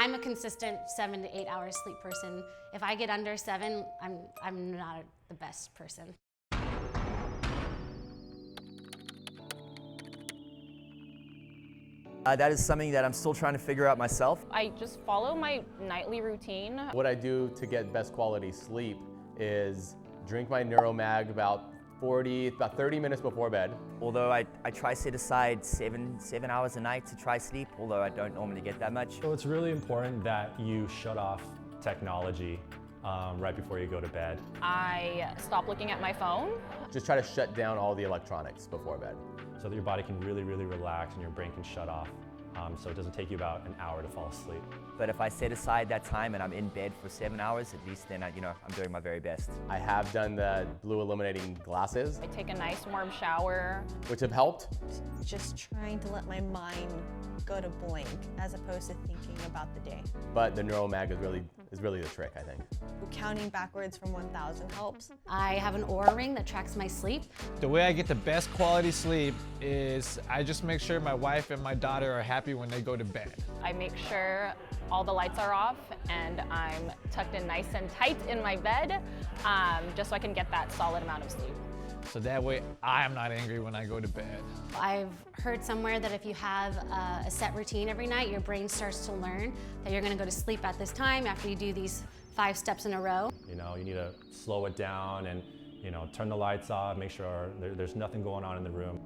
I'm a consistent 7 to 8 hours sleep person. If I get under 7, I'm not the best person. That is something that I'm still trying to figure out myself. I just follow my nightly routine. What I do to get best quality sleep is drink my NeuroMag about 30 minutes before bed. Although I try to set aside seven hours a night to try sleep, although I don't normally get that much. So it's really important that you shut off technology right before you go to bed. I stop looking at my phone. Just try to shut down all the electronics before bed. So that your body can really relax and your brain can shut off. So it doesn't take you about an hour to fall asleep. But if I set aside that time and I'm in bed for 7 hours, at least then I'm doing my very best. I have done the blue illuminating glasses, I take a nice warm shower. which have helped. Just trying to let my mind go to blank as opposed to thinking about the day. But the NeuroMag is really the trick, I think. Counting backwards from 1,000 helps. I have an Oura ring that tracks my sleep. The way I get the best quality sleep is I just make sure my wife and my daughter are happy when they go to bed. I make sure all the lights are off and I'm tucked in nice and tight in my bed, just so I can get that solid amount of sleep. So that way I'm not angry when I go to bed. I've heard somewhere that if you have a set routine every night, your brain starts to learn that you're going to go to sleep at this time after you do these 5 steps in a row. You know, you need to slow it down and, you know, turn the lights off, make sure there's nothing going on in the room.